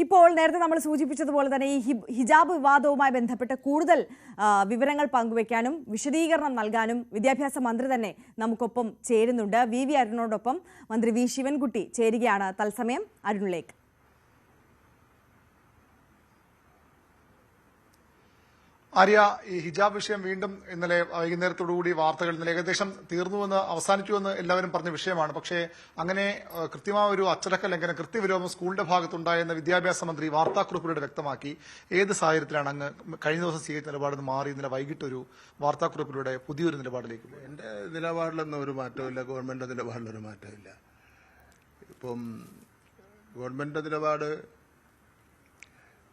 ഇപ്പോൾ നേരത്തെ നമ്മൾ സൂചിപ്പിച്ചതുപോലെ തന്നെ ഈ ഹിജാബ് വിവാദവുമായി ബന്ധപ്പെട്ട് കൂടുതൽ വിവരങ്ങൾ പങ്കുവയ്ക്കാനും വിശദീകരണം നൽകാനും വിദ്യാഭ്യാസ മന്ത്രി തന്നെ നമുക്കൊപ്പം ചേരുന്നുണ്ട്. വി അരുണിനോടൊപ്പം മന്ത്രി വി ശിവൻകുട്ടി ചേരുകയാണ് തത്സമയം. അരുണിലേക്ക്. ആര്യ, ഈ ഹിജാബ് വിഷയം വീണ്ടും ഇന്നലെ വൈകുന്നേരത്തോടുകൂടി വാർത്തകൾ ഇന്നലെ ഏകദേശം തീർന്നുവെന്ന് അവസാനിച്ചുവെന്ന് എല്ലാവരും പറഞ്ഞ വിഷയമാണ്. പക്ഷേ അങ്ങനെ കൃത്യമായ ഒരു അച്ചടക്ക ലംഘനം, കൃത്യവിലോപം സ്കൂളിന്റെ ഭാഗത്തുണ്ടായെന്ന് വിദ്യാഭ്യാസ മന്ത്രി വാർത്താക്കുറിപ്പിലൂടെ വ്യക്തമാക്കി. ഏത് സാഹചര്യത്തിലാണ് അങ്ങ് കഴിഞ്ഞ ദിവസം സ്വീകരിച്ച നിലപാടിൽ നിന്ന് മാറി ഇന്നലെ വൈകിട്ട് ഒരു വാർത്താക്കുറിപ്പിലൂടെ പുതിയൊരു നിലപാടിലേക്ക് പോയി? എന്റെ നിലപാടിലൊന്നും ഒരു മാറ്റമില്ല, ഗവൺമെന്റ് നിലപാടിലൊരു മാറ്റമില്ല. ഇപ്പം ഗവൺമെന്റ് നിലപാട്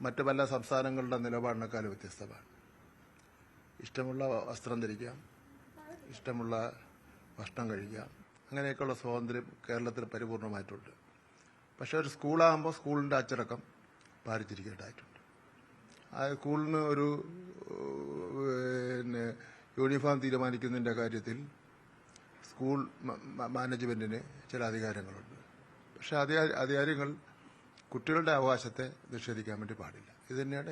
മറ്റു പല സംസ്ഥാനങ്ങളുടെ നിലപാടിനേക്കാൾ വ്യത്യസ്തമാണ്. ഇഷ്ടമുള്ള വസ്ത്രം ധരിക്കാം, ഇഷ്ടമുള്ള ഭക്ഷണം കഴിക്കാം, അങ്ങനെയൊക്കെയുള്ള സ്വാതന്ത്ര്യം കേരളത്തിൽ പരിപൂർണമായിട്ടുണ്ട്. പക്ഷെ ഒരു സ്കൂളാകുമ്പോൾ സ്കൂളിന്റെ അച്ചടക്കം പാലിച്ചിരിക്കേണ്ടതായിട്ടുണ്ട്. ആ സ്കൂളിന് ഒരു യൂണിഫോം തീരുമാനിക്കുന്നതിന്റെ കാര്യത്തിൽ സ്കൂൾ മാനേജ്മെന്റിന് ചില അധികാരങ്ങളുണ്ട്. പക്ഷെ അധികാരങ്ങൾ കുട്ടികളുടെ അവകാശത്തെ നിഷേധിക്കാൻ വേണ്ടി പാടില്ല. ഇത് തന്നെയാണ്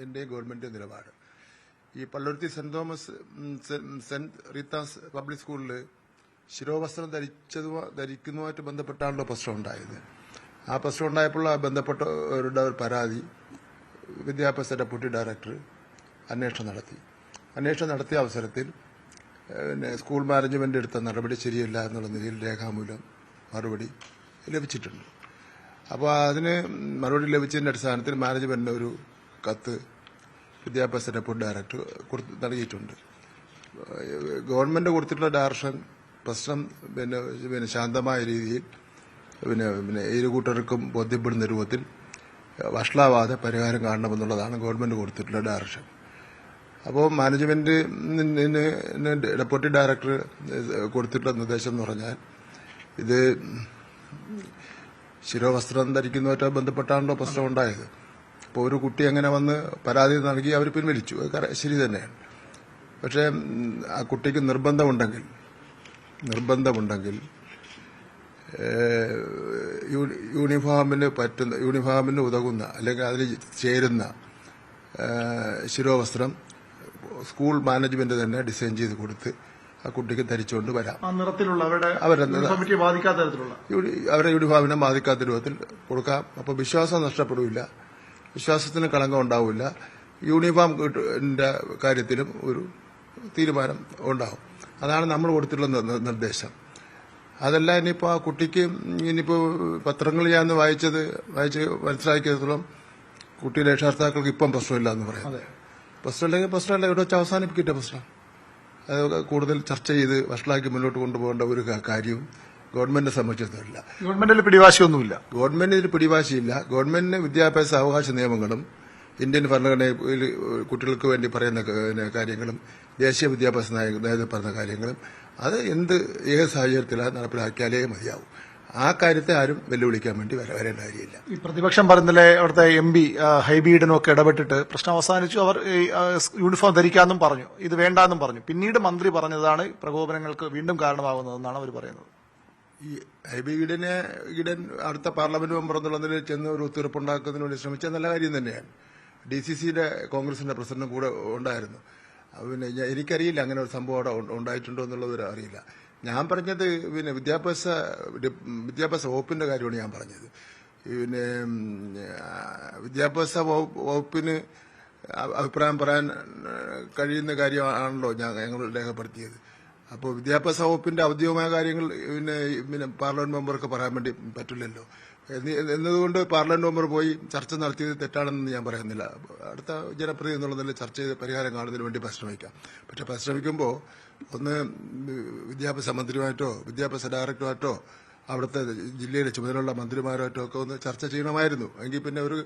എന്റെയും ഗവൺമെന്റിന്റെ നിലപാട്. ഈ Palluruthy saint Thomas saint Rita's public സ്കൂളിൽ ശിരോവസ്ത്രം ധരിക്കുന്നതുമായിട്ട് ബന്ധപ്പെട്ടാണല്ലോ പ്രശ്നം ഉണ്ടായത്. ആ പ്രശ്നം ഉണ്ടായപ്പോൾ ബന്ധപ്പെട്ടവരുടെ ഒരു പരാതി വിദ്യാഭ്യാസ ഡെപ്യൂട്ടി ഡയറക്ടർ അന്വേഷണം നടത്തിയ അവസരത്തിൽ സ്കൂൾ മാനേജ്മെന്റ് എടുത്ത നടപടി ശരിയല്ല എന്നുള്ള നിലയിൽ രേഖാമൂലം മറുപടി ലഭിച്ചിട്ടുണ്ട്. അപ്പോൾ അതിന് മറുപടി ലഭിച്ചതിന്റെ അടിസ്ഥാനത്തിൽ മാനേജ്മെന്റിന് ഒരു കത്ത് വിദ്യാഭ്യാസ ഡെപ്യൂട്ടി ഡയറക്ടർ നൽകിയിട്ടുണ്ട്. ഗവൺമെന്റ് കൊടുത്തിട്ടുള്ള ഡയറക്ഷൻ പ്രശ്നം പിന്നെ ശാന്തമായ രീതിയിൽ പിന്നെ ഇരു കൂട്ടർക്കും ബോധ്യപ്പെടുന്ന രൂപത്തിൽ വഷളാവാതെ പരിഹാരം കാണണമെന്നുള്ളതാണ് ഗവൺമെന്റ് കൊടുത്തിട്ടുള്ള ഡയറക്ഷൻ. അപ്പോൾ മാനേജ്മെന്റിന് ഡെപ്യൂട്ടി ഡയറക്ടർ കൊടുത്തിട്ടുള്ള നിർദ്ദേശം എന്ന് പറഞ്ഞാൽ ഇത് ശിരോവസ്ത്രം ധരിക്കുന്നതുമായിട്ട് ബന്ധപ്പെട്ടാണല്ലോ പ്രശ്നം ഉണ്ടായത്. അപ്പോൾ ഒരു കുട്ടി അങ്ങനെ വന്ന് പരാതി നൽകി അവർ പിൻവലിച്ചു, ശരി തന്നെയാണ്. പക്ഷേ ആ കുട്ടിക്ക് നിർബന്ധമുണ്ടെങ്കിൽ യൂണിഫോമിന് ഉതകുന്ന അല്ലെങ്കിൽ അതിൽ ചേരുന്ന ശിരോവസ്ത്രം സ്കൂൾ മാനേജ്മെന്റ് തന്നെ ഡിസൈൻ ചെയ്ത് കൊടുത്ത് ആ കുട്ടിക്ക് ധരിച്ചുകൊണ്ട് വരാം. അവരുടെ യൂണിഫോമിനെ ബാധിക്കാത്ത രൂപത്തിൽ കൊടുക്കാം. അപ്പോൾ വിശ്വാസം നഷ്ടപ്പെടില്ല, വിശ്വാസത്തിന് കളങ്കം ഉണ്ടാവില്ല. യൂണിഫോമിന്റെ കാര്യത്തിലും ഒരു തീരുമാനം ഉണ്ടാവും. അതാണ് നമ്മൾ കൊടുത്തിട്ടുള്ള നിർദ്ദേശം. അതല്ല ഇനിയിപ്പോ ആ കുട്ടിക്ക് പത്രങ്ങൾ ഞാൻ വായിച്ച് മനസ്സിലാക്കിയത്തോളം കുട്ടിയുടെ രക്ഷകർത്താക്കൾക്ക് ഇപ്പം പ്രശ്നമില്ല എന്ന് പറയാം. പ്രശ്നമല്ല, ഇവിടെ വെച്ച് അവസാനിപ്പിക്കട്ടെ പ്രശ്നം. അത് കൂടുതൽ ചർച്ച ചെയ്ത് വഷളാക്കി മുന്നോട്ട് കൊണ്ടുപോകേണ്ട ഒരു കാര്യവും ഗവൺമെന്റിനെ സംബന്ധിച്ചിടത്തോളം ഗവൺമെന്റിൽ പിടിവാശിയൊന്നുമില്ല. ഗവൺമെന്റിന് പിടിവാശിയില്ല. ഗവൺമെന്റിന് വിദ്യാഭ്യാസ അവകാശ നിയമങ്ങളും ഇന്ത്യൻ ഭരണഘടനയിൽ കുട്ടികൾക്ക് വേണ്ടി പറയുന്ന കാര്യങ്ങളും ദേശീയ വിദ്യാഭ്യാസ നയത്തിൽ പറയുന്ന കാര്യങ്ങളും അത് ഏത് സാഹചര്യത്തിലാണ് നടപ്പിലാക്കിയാലേ മതിയാവും. ആ കാര്യത്തെ ആരും വെല്ലുവിളിക്കാൻ വേണ്ടി വരേണ്ട കാര്യമില്ല. ഈ പ്രതിപക്ഷം പറയുന്നില്ലേ, അവിടുത്തെ MP ഹൈബീഡനൊക്കെ ഇടപെട്ടിട്ട് പ്രശ്നം അവസാനിച്ചു, അവർ യൂണിഫോം ധരിക്കാമെന്നും പറഞ്ഞു, ഇത് വേണ്ടാന്നും പറഞ്ഞു. പിന്നീട് മന്ത്രി പറഞ്ഞതാണ് പ്രകോപനങ്ങൾക്ക് വീണ്ടും കാരണമാകുന്നതെന്നാണ് അവർ പറയുന്നത്. ഈ ഹൈബീഡൻ അടുത്ത പാർലമെന്റ് മെമ്പർ എന്നുള്ള നിലയിൽ ചെന്ന് ഒരു ഒത്തുതീർപ്പുണ്ടാക്കുന്നതിന് വേണ്ടി ശ്രമിച്ച നല്ല കാര്യം തന്നെയാണ്. DCCയുടെ കോൺഗ്രസിന്റെ പ്രസിഡന്റും കൂടെ ഉണ്ടായിരുന്നു. പിന്നെ എനിക്കറിയില്ല അങ്ങനെ ഒരു സംഭവം അവിടെ ഉണ്ടായിട്ടുണ്ടോ എന്നുള്ളത് അറിയില്ല. ഞാൻ പറഞ്ഞത് പിന്നെ വിദ്യാഭ്യാസ വകുപ്പിന്റെ കാര്യമാണ് ഞാൻ പറഞ്ഞത്. പിന്നെ വിദ്യാഭ്യാസ വകുപ്പിന് അഭിപ്രായം പറയാൻ കഴിയുന്ന കാര്യമാണല്ലോ ഞങ്ങൾ രേഖപ്പെടുത്തിയത്. അപ്പോൾ വിദ്യാഭ്യാസ വകുപ്പിന്റെ ഔദ്യോഗികമായ കാര്യങ്ങൾ പിന്നെ പാർലമെന്റ് മെമ്പർക്ക് പറയാൻ വേണ്ടി പറ്റില്ലല്ലോ. എന്നതുകൊണ്ട് പാർലമെന്റ് മെമ്പർ പോയി ചർച്ച നടത്തിയത് തെറ്റാണെന്ന് ഞാൻ പറയുന്നില്ല. അടുത്ത ജനപ്രതിനിധി എന്നുള്ള നിലയിൽ ചർച്ച ചെയ്ത് പരിഹാരം കാണുന്നതിന് വേണ്ടി പരിശ്രമിക്കാം. പക്ഷെ പരിശ്രമിക്കുമ്പോൾ ഒന്ന് വിദ്യാഭ്യാസ മന്ത്രിയുമായിട്ടോ വിദ്യാഭ്യാസ ഡയറക്ടറുമായിട്ടോ അവിടുത്തെ ജില്ലയിലെ ചുമതലയുള്ള മന്ത്രിമാരുമായിട്ടോ ഒക്കെ ഒന്ന് ചർച്ച ചെയ്യണമായിരുന്നു. എങ്കിൽ പിന്നെ ഒരു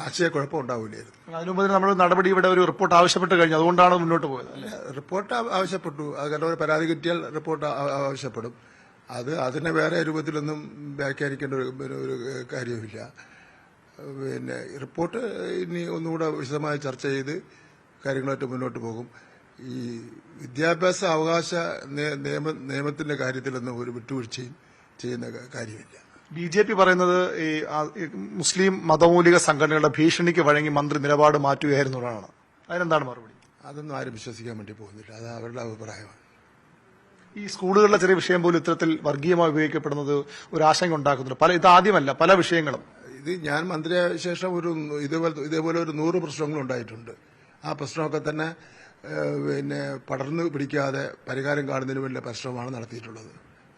ആശയക്കുഴപ്പം ഉണ്ടാവില്ലായിരുന്നു. അതിനുമുമ്പ് നമ്മൾ നടപടി ഇവിടെ ഒരു റിപ്പോർട്ട് ആവശ്യപ്പെട്ട് കഴിഞ്ഞു, അതുകൊണ്ടാണ് മുന്നോട്ട് പോയത്. റിപ്പോർട്ട് ആവശ്യപ്പെട്ടു, കാരണം ഒരു പരാതി കിട്ടിയാൽ റിപ്പോർട്ട് ആവശ്യപ്പെടും. അതിനെ വേറെ രൂപത്തിലൊന്നും വ്യാഖ്യാനിക്കേണ്ട ഒരു കാര്യവുമില്ല. പിന്നെ റിപ്പോർട്ട് ഇനി ഒന്നുകൂടെ വിശദമായി ചർച്ച ചെയ്ത് കാര്യങ്ങളായിട്ട് മുന്നോട്ട് പോകും. ഈ വിദ്യാഭ്യാസ അവകാശ നിയമത്തിന്റെ കാര്യത്തിലൊന്നും ഒരു വിട്ടുവീഴ്ചയും ചെയ്യുന്ന കാര്യമില്ല. BJP പറയുന്നത് ഈ മുസ്ലിം മതമൗലിക സംഘടനകളുടെ ഭീഷണിക്ക് വഴങ്ങി മന്ത്രി നിലപാട് മാറ്റുകയായിരുന്നതാണ്. അതിനെന്താണ് മറുപടി? അതൊന്നും ആരും വിശ്വസിക്കാൻ വേണ്ടി പോകുന്നില്ല. അത് അവരുടെ അഭിപ്രായമാണ്. ഈ സ്കൂളുകളിലെ ചെറിയ വിഷയം പോലും ഇത്തരത്തിൽ വർഗീയമായി ഉപയോഗിക്കപ്പെടുന്നത് ഒരു ആശങ്ക ഉണ്ടാക്കുന്നുണ്ട്. ഇതാദ്യമല്ല, പല വിഷയങ്ങളും. ഇത് ഞാൻ മന്ത്രിയായ ശേഷം ഇതേപോലെ ഒരു 100 പ്രശ്നങ്ങൾ ഉണ്ടായിട്ടുണ്ട്. ആ പ്രശ്നമൊക്കെ തന്നെ പടർന്നു പിടിക്കാതെ പരിഹാരം കാണുന്നതിന് വേണ്ടി പരിശ്രമമാണ് നടത്തിയിട്ടുള്ളത്.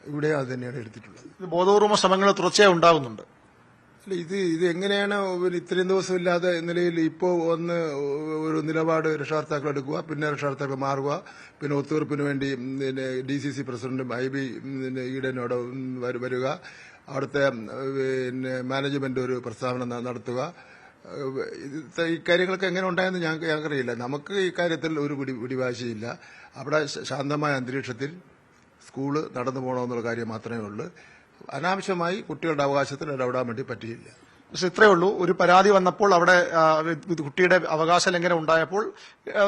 ഇവിടെ അത് തന്നെയാണ് എടുത്തിട്ടുള്ളത്. ബോധപൂർവ ശ്രമങ്ങൾ തുടർച്ചയായി ഉണ്ടാകുന്നുണ്ട്. അല്ല, ഇത് എങ്ങനെയാണ് ഇത്രയും ദിവസം ഇല്ലാതെ നിലയിൽ ഇപ്പോൾ ഒരു നിലപാട് രക്ഷകർത്താക്കൾ എടുക്കുക, പിന്നെ രക്ഷകർത്താക്കൾ മാറുക, പിന്നെ ഒത്തുതീർപ്പിന് വേണ്ടി DCC പ്രസിഡന്റും IB ഈഡനോട് വരിക, അവിടുത്തെ മാനേജ്മെന്റ് ഒരു പ്രസ്താവന നടത്തുക. ഇക്കാര്യങ്ങളൊക്കെ എങ്ങനെ ഉണ്ടായെന്ന് ഞങ്ങൾക്കറിയില്ല. നമുക്ക് ഇക്കാര്യത്തിൽ ഒരു പിടിവാശിയില്ല. അവിടെ ശാന്തമായ അന്തരീക്ഷത്തിൽ സ്കൂള് നടന്നു പോകണമെന്നുള്ള കാര്യം മാത്രമേ ഉള്ളൂ. അനാവശ്യമായി കുട്ടികളുടെ അവകാശത്തിൽ ഇടപെടാൻ വേണ്ടി പറ്റിയില്ല. പക്ഷെ ഇത്രയേ ഉള്ളൂ, ഒരു പരാതി വന്നപ്പോൾ അവിടെ കുട്ടിയുടെ അവകാശ ലംഘനം ഉണ്ടായപ്പോൾ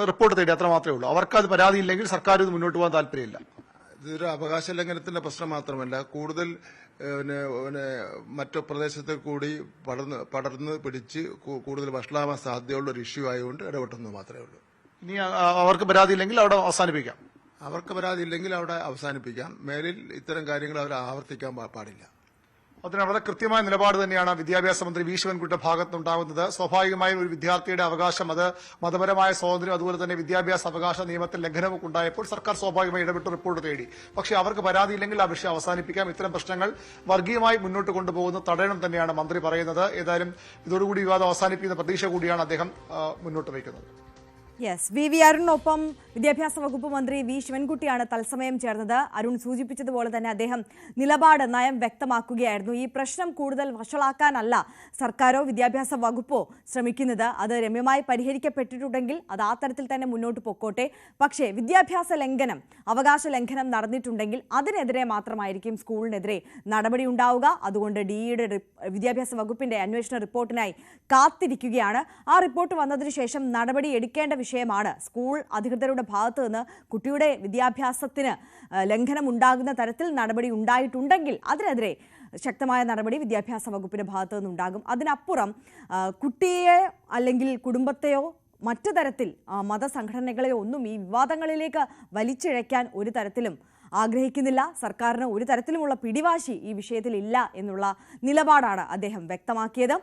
റിപ്പോർട്ട് തേടി, അത്ര മാത്രമേ ഉള്ളൂ. അവർക്ക് അത് പരാതി ഇല്ലെങ്കിൽ സർക്കാർ ഇത് മുന്നോട്ട് പോകാൻ താല്പര്യമില്ല. ഇതൊരു അവകാശ ലംഘനത്തിന്റെ പ്രശ്നം മാത്രമല്ല, കൂടുതൽ മറ്റു പ്രദേശത്തിൽ കൂടി പടർന്ന് പിടിച്ച് കൂടുതൽ വഷളാവാൻ സാധ്യതയുള്ള ഒരു ഇഷ്യൂ ആയതുകൊണ്ട് ഇടപെട്ടെന്ന് മാത്രമേ ഉള്ളൂ. ഇനി അവർക്ക് പരാതി ഇല്ലെങ്കിൽ അവിടെ അവസാനിപ്പിക്കാം. അവർക്ക് പരാതി ഇല്ലെങ്കിൽ അവിടെ അവസാനിപ്പിക്കാം. മേലിൽ ഇത്തരം കാര്യങ്ങൾ അവർ ആവർത്തിക്കാൻ പാടില്ല. അതിന് വളരെ കൃത്യമായ നിലപാട് തന്നെയാണ് വിദ്യാഭ്യാസ മന്ത്രി വി ശിവൻകുട്ടിയുടെ ഭാഗത്തുനിന്നുണ്ടാകുന്നത്. സ്വാഭാവികമായും ഒരു വിദ്യാർത്ഥിയുടെ അവകാശം, അത് മതപരമായ സ്വാതന്ത്ര്യം, അതുപോലെ തന്നെ വിദ്യാഭ്യാസ അവകാശ നിയമത്തിൽ ലംഘനമൊക്കെ ഉണ്ടായപ്പോൾ സർക്കാർ സ്വാഭാവികമായി ഇടപെട്ട് റിപ്പോർട്ട് തേടി. പക്ഷേ അവർക്ക് പരാതിയില്ലെങ്കിൽ ആ വിഷയം അവസാനിപ്പിക്കാം. ഇത്തരം പ്രശ്നങ്ങൾ വർഗീയമായി മുന്നോട്ട് കൊണ്ടുപോകുന്ന തടയണം തന്നെയാണ് മന്ത്രി പറയുന്നത്. ഏതായാലും ഇതോടുകൂടി വിവാദം അവസാനിപ്പിക്കുന്ന പ്രതീക്ഷ കൂടിയാണ് അദ്ദേഹം മുന്നോട്ട് വയ്ക്കുന്നത്. യെസ്, വി അരുണിനൊപ്പം വിദ്യാഭ്യാസ വകുപ്പ് മന്ത്രി വി ശിവൻകുട്ടിയാണ് തത്സമയം ചേർന്നത്. അരുൺ സൂചിപ്പിച്ചതുപോലെ തന്നെ അദ്ദേഹം നിലപാട്, നയം വ്യക്തമാക്കുകയായിരുന്നു. ഈ പ്രശ്നം കൂടുതൽ വഷളാക്കാനല്ല സർക്കാരോ വിദ്യാഭ്യാസ വകുപ്പോ ശ്രമിക്കുന്നത്. അത് രമ്യമായി പരിഹരിക്കപ്പെട്ടിട്ടുണ്ടെങ്കിൽ അത് ആ തരത്തിൽ തന്നെ മുന്നോട്ട് പൊക്കോട്ടെ. പക്ഷേ വിദ്യാഭ്യാസ ലംഘനം, അവകാശ ലംഘനം നടന്നിട്ടുണ്ടെങ്കിൽ അതിനെതിരെ മാത്രമായിരിക്കും സ്കൂളിനെതിരെ നടപടി ഉണ്ടാവുക. അതുകൊണ്ട് DEയുടെ വിദ്യാഭ്യാസ വകുപ്പിന്റെ അന്വേഷണ റിപ്പോർട്ടിനായി കാത്തിരിക്കുകയാണ്. ആ റിപ്പോർട്ട് വന്നതിന് ശേഷം നടപടി എടുക്കേണ്ട വിഷയമാണ്. സ്കൂൾ അധികൃതരുടെ ഭാഗത്തു നിന്ന് കുട്ടിയുടെ വിദ്യാഭ്യാസത്തിന് ലംഘനം ഉണ്ടാകുന്ന തരത്തിൽ നടപടി ഉണ്ടായിട്ടുണ്ടെങ്കിൽ അതിനെതിരെ ശക്തമായ നടപടി വിദ്യാഭ്യാസ വകുപ്പിന്റെ ഭാഗത്തു നിന്നുണ്ടാകും. അതിനപ്പുറം കുട്ടിയെ അല്ലെങ്കിൽ കുടുംബത്തെയോ മറ്റു തരത്തിൽ മതസംഘടനകളെയോ ഒന്നും ഈ വിവാദങ്ങളിലേക്ക് വലിച്ചിഴയ്ക്കാൻ ഒരു തരത്തിലും ആഗ്രഹിക്കുന്നില്ല. സർക്കാരിന് ഒരു തരത്തിലുമുള്ള പിടിവാശി ഈ വിഷയത്തിൽ ഇല്ല എന്നുള്ള നിലപാടാണ് അദ്ദേഹം വ്യക്തമാക്കിയത്.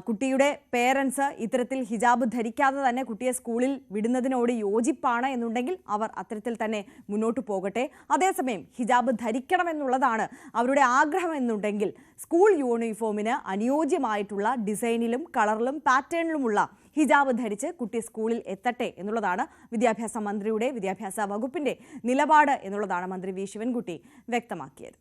കുട്ടിയുടെ പേരൻസ് ഇത്തരത്തിൽ ഹിജാബ് ധരിക്കാതെ തന്നെ കുട്ടിയെ സ്കൂളിൽ വിടുന്നതിനോട് യോജിപ്പാണ് എന്നുണ്ടെങ്കിൽ അവർ അത്തരത്തിൽ തന്നെ മുന്നോട്ട് പോകട്ടെ. അതേസമയം ഹിജാബ് ധരിക്കണമെന്നുള്ളതാണ് അവരുടെ ആഗ്രഹം എന്നുണ്ടെങ്കിൽ സ്കൂൾ യൂണിഫോമിന് അനുയോജ്യമായിട്ടുള്ള ഡിസൈനിലും കളറിലും പാറ്റേണിലുമുള്ള ഹിജാബ് ധരിച്ച് കുട്ടി സ്കൂളിൽ എത്തട്ടെ എന്നുള്ളതാണ് വിദ്യാഭ്യാസ മന്ത്രിയുടെ, വിദ്യാഭ്യാസ വകുപ്പിന്റെ നിലപാട് എന്നുള്ളതാണ് മന്ത്രി വി ശിവൻകുട്ടി വ്യക്തമാക്കിയത്.